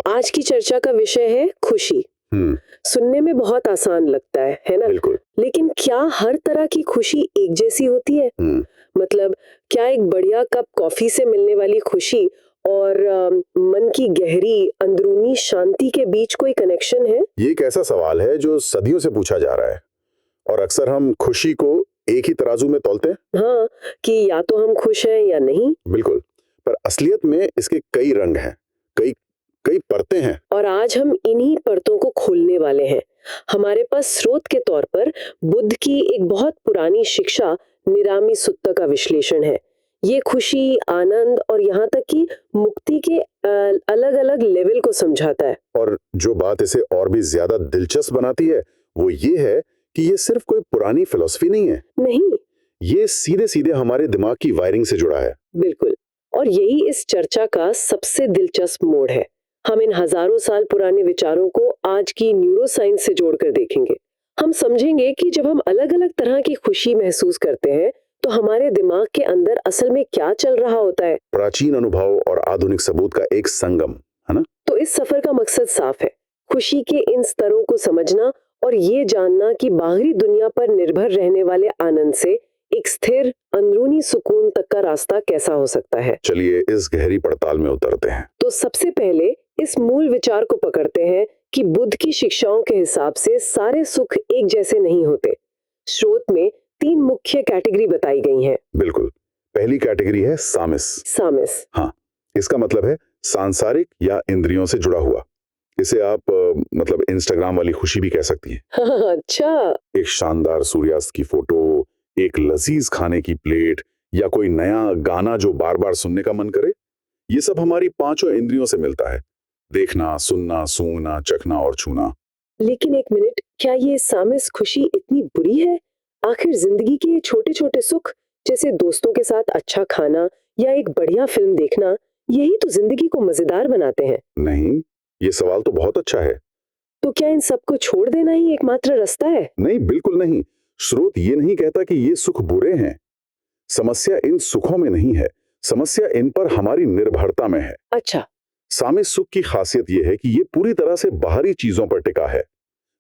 आज की चर्चा का विषय है खुशी। हम्म। सुनने में बहुत आसान लगता है ना? बिल्कुल। लेकिन क्या हर तरह की खुशी एक जैसी होती है? मतलब क्या एक बढ़िया कप कॉफी से मिलने वाली खुशी और मन की गहरी अंदरूनी शांति के बीच कोई कनेक्शन है? ये एक ऐसा सवाल है जो सदियों से पूछा जा रहा है और अक्सर हम खुशी को एक ही तराजू में तौलते हैं। हाँ, कि या तो हम खुश हैं या नहीं। बिल्कुल। पर असलियत में इसके कई रंग हैं, कई कई परतें हैं। और आज हम इन्हीं परतों को खोलने वाले हैं। हमारे पास स्रोत के तौर पर बुद्ध की एक बहुत पुरानी शिक्षा निरामी सुत्ता का विश्लेषण है। ये खुशी, आनंद और यहाँ तक कि मुक्ति के अलग अलग लेवल को समझाता है। और जो बात इसे और भी ज्यादा दिलचस्प बनाती है वो ये है कि ये सिर्फ कोई पुरानी फिलॉसफी नहीं है। नहीं, ये सीधे सीधे हमारे दिमाग की वायरिंग से जुड़ा है। बिल्कुल। और यही इस चर्चा का सबसे दिलचस्प मोड़ है। हम इन हजारों साल पुराने विचारों को आज की न्यूरो साइंस से जोड़कर देखेंगे। हम समझेंगे कि जब हम अलग अलग तरह की खुशी महसूस करते हैं तो हमारे दिमाग के अंदर असल में क्या चल रहा होता है। प्राचीन अनुभव और आधुनिक सबूत का एक संगम, है ना? तो इस सफर का मकसद साफ है, खुशी के इन स्तरों को समझना और ये जानना कि बाहरी दुनिया पर निर्भर रहने वाले आनंद से एक स्थिर अंदरूनी सुकून तक का रास्ता कैसा हो सकता है। चलिए इस गहरी पड़ताल में उतरते हैं। तो सबसे पहले इस मूल विचार को पकड़ते हैं कि बुद्ध की शिक्षाओं के हिसाब से सारे सुख एक जैसे नहीं होते। स्रोत में 3 मुख्य कैटेगरी बताई गई हैं। बिल्कुल। पहली कैटेगरी है सामिस। सामिस। हाँ, इसका मतलब है सांसारिक या इंद्रियों से जुड़ा हुआ। इसे आप मतलब इंस्टाग्राम वाली खुशी भी कह सकती हैं। अच्छा। एक शानदार सूर्यास्त की फोटो, एक लजीज खाने की प्लेट या कोई नया गाना जो बार बार सुनने का मन करे, ये सब हमारी 5 इंद्रियों से मिलता है। देखना, सुनना, सूंघना, चखना और छूना। लेकिन एक मिनट, क्या ये सामिस खुशी इतनी बुरी है? आखिर जिंदगी के ये छोटे छोटे सुख, जैसे दोस्तों के साथ अच्छा खाना या एक बढ़िया फिल्म देखना, यही तो जिंदगी को मजेदार बनाते हैं। नहीं, ये सवाल तो बहुत अच्छा है। तो क्या इन सबको छोड़ देना ही एकमात्र रास्ता है? नहीं, बिल्कुल नहीं। स्रोत ये नहीं कहता कि ये सुख बुरे हैं। समस्या इन सुखों में नहीं है, समस्या इन पर हमारी निर्भरता में है। अच्छा। सामिस सुख की खासियत यह है कि ये पूरी तरह से बाहरी चीजों पर टिका है।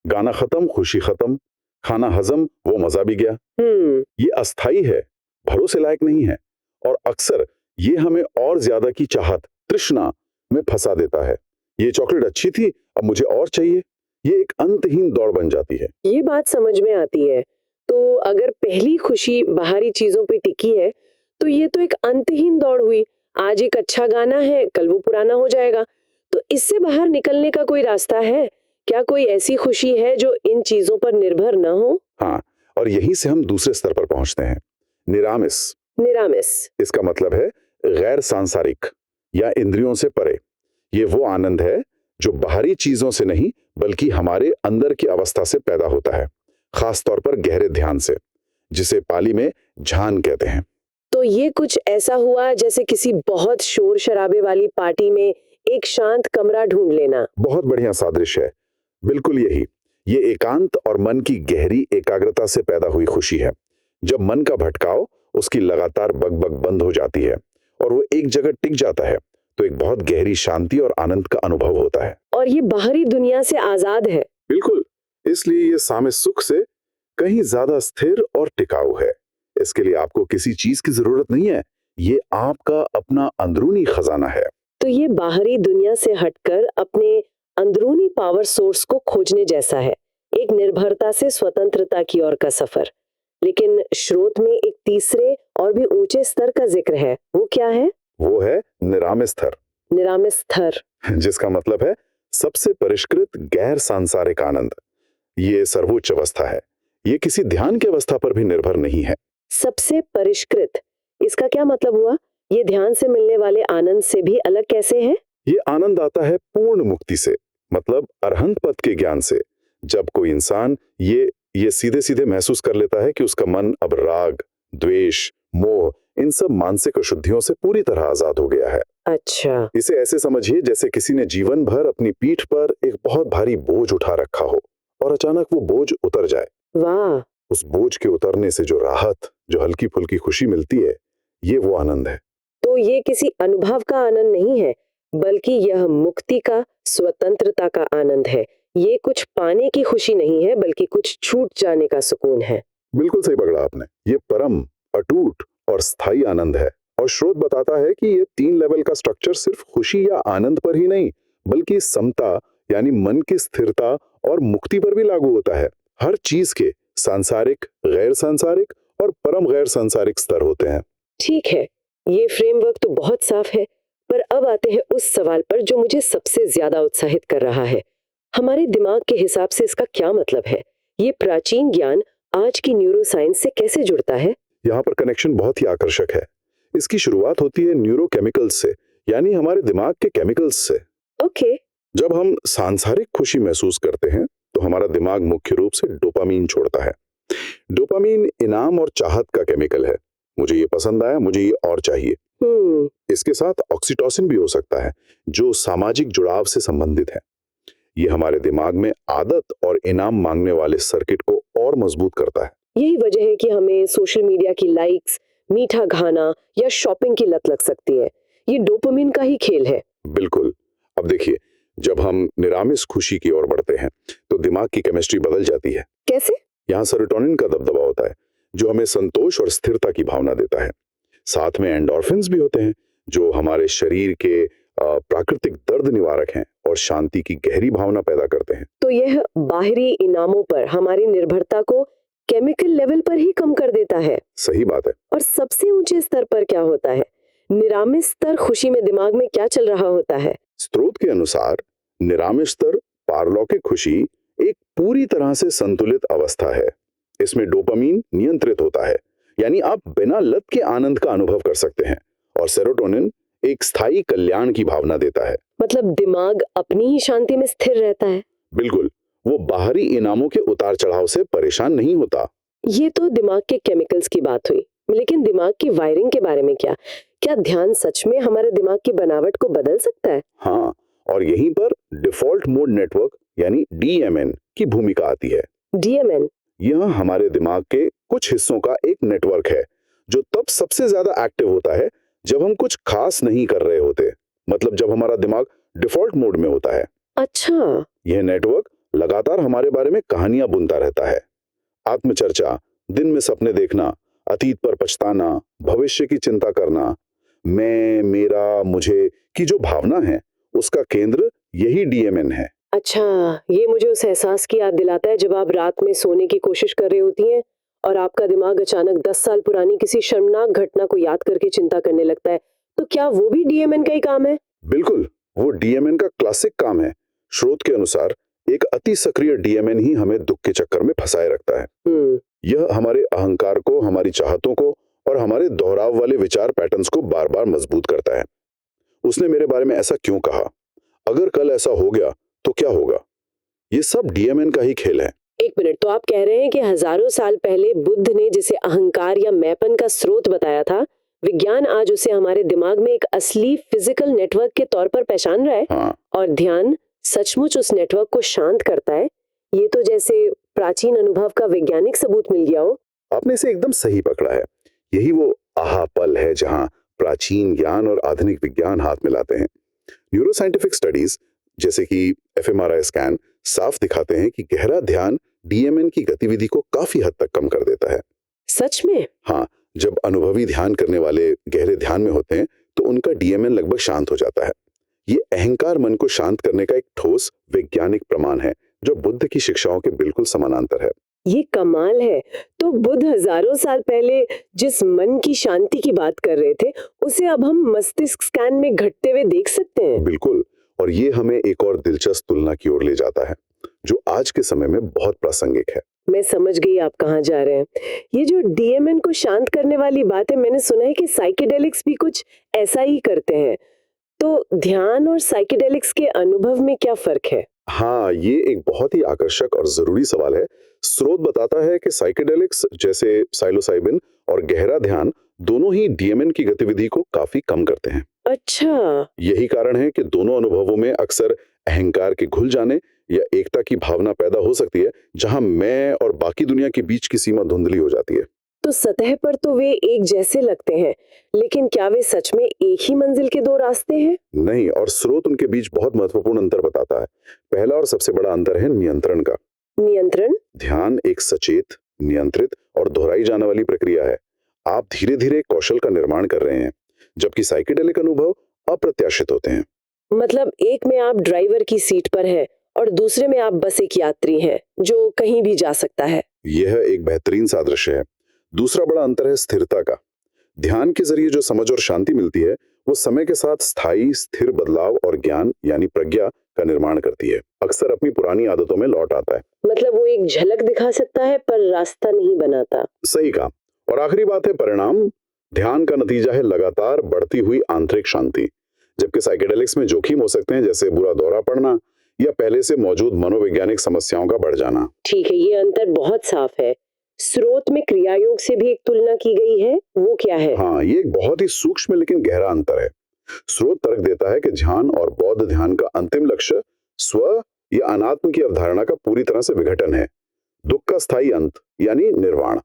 गाना खत्म, खुशी खत्म, खाना हजम, वो मजा भी गया। ये अस्थाई है, भरोसे लायक नहीं है और अक्सर ये हमें और ज्यादा की चाहत, तृष्णा में फंसा देता है। ये चॉकलेट अच्छी थी, अब मुझे और चाहिए। ये एक अंतहीन दौड़ बन जाती है। ये बात समझ में आती है। तो अगर पहली खुशी बाहरी चीजों पे टिकी है, तो ये तो एक अंतहीन दौड़ हुई। आज एक अच्छा गाना है, कल वो पुराना हो जाएगा। तो इससे बाहर निकलने का कोई रास्ता है? क्या कोई ऐसी खुशी है जो इन चीजों पर निर्भर न हो? हाँ, और यहीं से हम दूसरे स्तर पर पहुंचते हैं, निरामिस। निरामिस। इसका मतलब है गैर सांसारिक या इंद्रियों से परे। ये वो आनंद है जो बाहरी चीजों से नहीं बल्कि हमारे अंदर की अवस्था से पैदा होता है, खास तौर पर गहरे ध्यान से, जिसे पाली में ध्यान कहते हैं। तो ये कुछ ऐसा हुआ जैसे किसी बहुत शोर शराबे वाली पार्टी में एक शांत कमरा ढूंढ लेना। बहुत बढ़िया सादृश्य है। बिल्कुल यही। ये एकांत और मन की गहरी एकाग्रता से पैदा हुई खुशी है। जब मन का भटकाव, उसकी लगातार बकबक बंद हो जाती है और वो एक जगह टिक जाता है, तो एक बहुत गहरी शांति और आनंद का अनुभव होता है। और ये बाहरी दुनिया से आजाद है। बिल्कुल। इसलिए ये सामिस सुख से कहीं ज्यादा स्थिर और टिकाऊ है। इसके लिए आपको किसी चीज की जरूरत नहीं है, ये आपका अपना अंदरूनी खजाना है। तो ये बाहरी दुनिया से हटकर अपने अंदरूनी पावर सोर्स को खोजने जैसा है, एक निर्भरता से स्वतंत्रता की ओर का सफर। लेकिन स्रोत में एक तीसरे और भी ऊंचे स्तर का जिक्र है, वो क्या है? वो है निरामिस स्तर। निरामिस स्तर। जिसका मतलब है सबसे परिष्कृत गैर सांसारिक आनंद। ये सर्वोच्च अवस्था है। ये किसी ध्यान की अवस्था पर भी निर्भर नहीं है। सबसे परिष्कृत, इसका क्या मतलब हुआ? ये ध्यान से मिलने वाले आनंद से भी अलग कैसे है? ये आनंद आता है पूर्ण मुक्ति से, मतलब अरहंत पद के ज्ञान से। जब कोई इंसान ये सीधे सीधे महसूस कर लेता है कि उसका मन अब राग, द्वेष, मोह, इन सब मानसिक अशुद्धियों से पूरी तरह आजाद हो गया है। अच्छा। इसे ऐसे समझिए जैसे किसी ने जीवन भर अपनी पीठ पर एक बहुत भारी बोझ उठा रखा हो और अचानक वो बोझ उतर जाए। वाह। उस बोझ के उतरने से जो राहत, जो हल्की फुल्की खुशी मिलती है, ये वो आनंद है। तो ये किसी अनुभव का आनंद नहीं है, बल्कि यह मुक्ति का, स्वतंत्रता का आनंद है। ये कुछ पाने की खुशी नहीं है, बल्कि कुछ छूट जाने का सुकून है। बिल्कुल सही पकड़ा आपने। ये परम, अटूट और स्थायी आनंद है। और स्रोत बताता है कि ये 3 लेवल का स्ट्रक्चर सिर्फ खुशी या आनंद पर ही नहीं, बल्कि समता यानी मन की स्थिरता और मुक्ति पर भी लागू होता है। हर चीज के सांसारिक, गैर सांसारिक और परम गैर सांसारिक स्तर होते हैं। ठीक है, ये फ्रेमवर्क तो बहुत साफ है, पर अब आते हैं उस सवाल पर जो मुझे सबसे ज्यादा उत्साहित कर रहा है। हमारे दिमाग के हिसाब से इसका क्या मतलब है? ये प्राचीन ज्ञान आज की न्यूरोसाइंस से कैसे जुड़ता है? यहाँ पर कनेक्शन बहुत ही आकर्षक है। इसकी शुरुआत होती है न्यूरोकेमिकल्स से, यानी हमारे दिमाग के केमिकल्स से। ओके। जब हम सांसारिक खुशी महसूस करते हैं तो हमारा दिमाग मुख्य रूप से डोपामीन छोड़ता है। डोपामीन इनाम और चाहत का केमिकल है। मुझे ये पसंद आया, मुझे ये और चाहिए। इसके साथ ऑक्सीटोसिन भी हो सकता है, जो सामाजिक जुड़ाव से संबंधित है। ये हमारे दिमाग में आदत और इनाम मांगने वाले सर्किट को और मजबूत करता है। यही वजह है कि हमें सोशल मीडिया की लाइक्स, मीठा खाना या शॉपिंग की लत लग सकती है। ये डोपामिन का ही खेल है। बिल्कुल। अब देखिए, जब हम निरामिस खुशी की ओर बढ़ते हैं तो दिमाग की केमिस्ट्री बदल जाती है। कैसे? यहाँ सेरोटोनिन का दबदबा होता है, जो हमें संतोष और स्थिरता की भावना देता है। साथ में एंडोर्फिन्स भी होते हैं, जो हमारे शरीर के प्राकृतिक दर्द निवारक हैं और शांति की गहरी भावना पैदा करते हैं। तो यह बाहरी इनामों पर हमारी निर्भरता को केमिकल लेवल पर ही कम कर देता है। सही बात है। और सबसे ऊंचे स्तर पर क्या होता है? निरामिस स्तर खुशी में दिमाग में क्या चल रहा होता है? स्रोत के अनुसार निरामिष स्तर, पारलौकिक खुशी, एक पूरी तरह से संतुलित अवस्था है। इसमें डोपामीन नियंत्रित होता है, यानी आप बिना लत के आनंद का अनुभव कर सकते हैं। और सेरोटोनिन एक स्थायी कल्याण की भावना देता है। मतलब दिमाग अपनी ही शांति में स्थिर रहता है। बिल्कुल, वो बाहरी इनामों के उतार चढ़ाव से परेशान नहीं होता। ये तो दिमाग के केमिकल्स की बात हुई, लेकिन दिमाग की वायरिंग के बारे में क्या? क्या ध्यान सच में हमारे दिमाग की बनावट को बदल सकता है? हाँ, और यहीं पर डिफॉल्ट मोड नेटवर्क यानी डीएमएन की भूमिका आती है। डीएमएन? यह हमारे दिमाग के कुछ हिस्सों का एक नेटवर्क है, जो तब सबसे ज्यादा एक्टिव होता है जब हम कुछ खास नहीं कर रहे होते। मतलब जब हमारा दिमाग डिफॉल्ट मोड में होता है। अच्छा। यह नेटवर्क लगातार हमारे बारे में कहानियां बुनता रहता है। आत्मचर्चा, दिन में सपने देखना, अतीत पर पछताना, भविष्य की चिंता करना, मैं, मेरा, मुझे की जो भावना है, उसका केंद्र यही डीएमएन है। अच्छा, ये मुझे उस एहसास की याद दिलाता है जब आप रात में सोने की कोशिश कर रही होती हैं और आपका दिमाग अचानक 10 साल पुरानी किसी शर्मनाक घटना को याद करके चिंता करने लगता है। तो क्या वो भी डीएमएन का ही काम है? बिल्कुल, वो डीएमएन का क्लासिक काम है। स्रोत के अनुसार एक अति सक्रिय डीएमएन ही हमें दुख के चक्कर में फंसाए रखता है। यह हमारे अहंकार को, हमारी चाहतों को और हमारे दोहराव वाले विचार पैटर्न्स को बार बार मजबूत करता है। उसने मेरे बारे में ऐसा क्यों कहा? अगर कल ऐसा हो गया तो क्या होगा? ये सब डीएमएन का ही खेल है। एक मिनट, तो आप कह रहे हैं कि हजारों साल पहले बुद्ध ने जिसे अहंकार या मैपन का स्रोत बताया था, विज्ञान आज उसे हमारे दिमाग में एक असली फिजिकल नेटवर्क के तौर पर पहचान रहा है। हाँ। और ध्यान सचमुच उस नेटवर्क को शांत करता है। ये तो जैसे प्राचीन अनुभव का वैज्ञानिक सबूत मिल गया हो। आपने इसे एकदम सही पकड़ा है। यही वो आहा पल है जहां प्राचीन ज्ञान और आधुनिक विज्ञान हाथ मिलाते हैं। न्यूरोसाइंटिफिक स्टडीज जैसे कि एफएमआरआई स्कैन साफ दिखाते हैं कि गहरा ध्यान डीएमएन की गतिविधि को काफी हद तक कम कर देता है। सच में? हाँ, जब अनुभवी ध्यान करने वाले गहरे ध्यान में होते हैं तो उनका डीएमएन लगभग शांत हो जाता है। ये अहंकार मन को शांत करने का एक ठोस वैज्ञानिक प्रमाण है, जो बुद्ध की शिक्षाओं के बिल्कुल समानांतर है। ये कमाल है। तो बुद्ध हजारों साल पहले जिस मन की शांति की बात कर रहे थे, उसे अब हम मस्तिष्क स्कैन में घटते हुए देख सकते हैं। बिल्कुल, और ये हमें एक और दिलचस्प तुलना की ओर ले जाता है, जो आज के समय में बहुत प्रासंगिक है। मैं समझ गई आप कहाँ जा रहे हैं। ये जो डीएमएन को शांत करने वाली बात है, मैंने सुना है कि साइकेडेलिक्स भी कुछ ऐसा ही करते हैं। तो ध्यान और साइकेडेलिक्स के अनुभव में क्या फर्क है? हाँ, ये एक बहुत ही आकर्षक और जरूरी सवाल है। स्रोत बताता है कि साइकेडेलिक्स जैसे साइलोसाइबिन और गहरा ध्यान दोनों ही डीएमएन की गतिविधि को काफी कम करते हैं। अच्छा। यही कारण है कि दोनों अनुभवों में अक्सर अहंकार के घुल जाने या एकता की भावना पैदा हो सकती है, जहां मैं और बाकी दुनिया के बीच की सीमा धुंधली हो जाती है। तो सतह पर तो वे एक जैसे लगते हैं, लेकिन क्या वे सच में एक ही मंजिल के दो रास्ते हैं? नहीं, और स्रोत उनके बीच बहुत महत्वपूर्ण अंतर बताता है। पहला और सबसे बड़ा अंतर है नियंत्रण का। नियंत्रण? ध्यान एक सचेत, नियंत्रित और दोहराई जाने वाली प्रक्रिया है। आप धीरे धीरे कौशल का निर्माण कर रहे हैं, जबकि साइकेडेलिक अनुभव अप्रत्याशित होते हैं। मतलब एक में आप ड्राइवर की सीट पर हैं और दूसरे में आप बस एक यात्री हैं जो कहीं भी जा सकता है। यह एक बेहतरीन सादृश्य है। दूसरा बड़ा अंतर है स्थिरता का। ध्यान के जरिए जो समझ और शांति मिलती है, वो समय के साथ स्थायी स्थिर बदलाव और ज्ञान यानी प्रज्ञा का निर्माण करती है। अक्सर अपनी पुरानी आदतों में लौट आता है। मतलब वो एक झलक दिखा सकता है पर रास्ता नहीं बनाता। सही कहा। और आखिरी बात है परिणाम। ध्यान का नतीजा है लगातार बढ़ती हुई आंतरिक शांति, जबकि साइकेडेलिक्स में जोखिम हो सकते हैं, जैसे बुरा दौरा पड़ना या पहले से मौजूद मनोवैज्ञानिक समस्याओं का बढ़ जाना। ठीक है, ये अंतर बहुत साफ है। स्रोत में क्रियायोग से भी एक तुलना की गई है, वो क्या है? हाँ, ये एक बहुत ही सूक्ष्म लेकिन गहरा अंतर है। स्रोत तर्क देता है कि ध्यान और बौद्ध ध्यान का अंतिम लक्ष्य स्व या अनात्म की अवधारणा का पूरी तरह से विघटन है, दुख का स्थायी अंत यानी निर्वाण।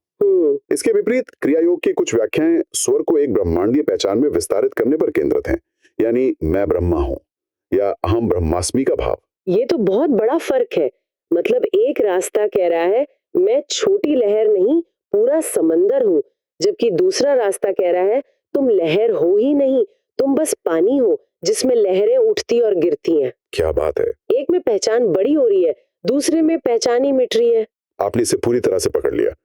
इसके विपरीत क्रियायोग की कुछ व्याख्याएं स्वर को एक ब्रह्मांडीय पहचान में विस्तारित करने पर केंद्रित हैं, यानी मैं ब्रह्मा हूं या अहम ब्रह्मास्मि का भाव। ये तो बहुत बड़ा फर्क है। मतलब एक रास्ता कह रहा है मैं छोटी लहर नहीं पूरा समंदर हूँ, जबकि दूसरा रास्ता कह रहा है तुम लहर हो ही नहीं, तुम बस पानी हो जिसमें लहरें उठती और गिरती हैं। क्या बात है! एक में पहचान बड़ी हो रही है, दूसरे में पहचान ही मिट रही है। आपने इसे पूरी तरह से पकड़ लिया।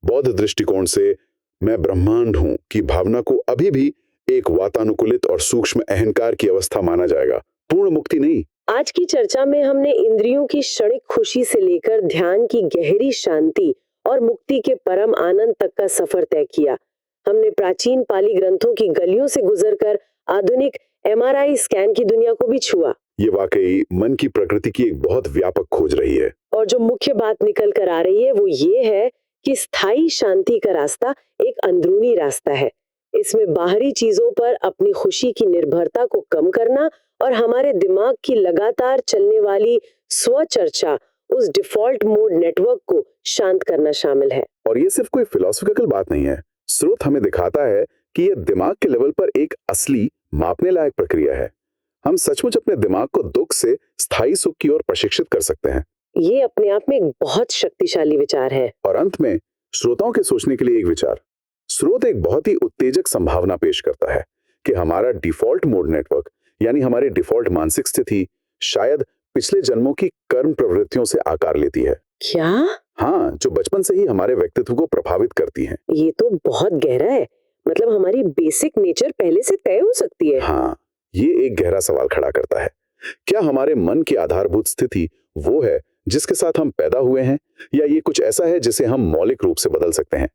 बौद्ध दृष्टिकोण से मैं ब्रह्मांड हूं की भावना को अभी भी एक वातानुकूलित और सूक्ष्म अहंकार की अवस्था माना जाएगा, पूर्ण मुक्ति नहीं। आज की चर्चा में हमने इंद्रियों की क्षणिक खुशी से लेकर ध्यान की गहरी शांति और मुक्ति के परम आनंद तक का सफर तय किया। हमने प्राचीन पाली ग्रंथों की गलियों से गुजरकर आधुनिक एमआरआई स्कैन की दुनिया को भी छुआ। ये वाकई मन की प्रकृति की एक बहुत व्यापक खोज रही है। और जो मुख्य बात निकल कर आ रही है वो ये है कि स्थायी शांति का रास्ता एक अंदरूनी रास्ता है। इसमें बाहरी चीजों पर अपनी खुशी की निर्भरता को कम करना और हमारे दिमाग की लगातार चलने वाली स्वचर्चा, उस डिफॉल्ट मोड नेटवर्क को शांत करना शामिल है। और ये सिर्फ कोई फिलोसॉफिकल बात नहीं है। स्रोत हमें दिखाता है कि ये दिमाग के लेवल पर एक असली मापने लायक प्रक्रिया है। हम सचमुच अपने दिमाग को दुख से स्थायी सुख की ओर प्रशिक्षित कर सकते हैं। ये अपने आप में एक बहुत शक्तिशाली विचार है। और अंत में श्रोताओं के सोचने के लिए एक विचार। स्रोत एक बहुत ही उत्तेजक संभावना पेश करता है कि हमारा डिफॉल्ट मोड नेटवर्क यानी हमारी डिफॉल्ट मानसिक स्थिति शायद पिछले जन्मों की कर्म प्रवृत्तियों से आकार लेती है। क्या? हाँ, जो बचपन से ही हमारे व्यक्तित्व को प्रभावित करती हैं। ये तो बहुत गहरा है। मतलब हमारी बेसिक नेचर पहले से तय हो सकती है। हाँ, ये एक गहरा सवाल खड़ा करता है। क्या हमारे मन की आधारभूत स्थिति वो है जिसके साथ हम पैदा हुए हैं, या ये कुछ ऐसा है जिसे हम मौलिक रूप से बदल सकते हैं?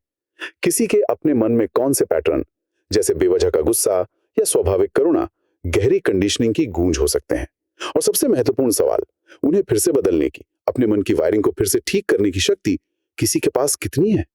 किसी के अपने मन में कौन से पैटर्न, जैसे बेवजह का गुस्सा या स्वाभाविक करुणा, गहरी कंडीशनिंग की गूंज हो सकते हैं? और सबसे महत्वपूर्ण सवाल, उन्हें फिर से बदलने की, अपने मन की वायरिंग को फिर से ठीक करने की शक्ति किसी के पास कितनी है?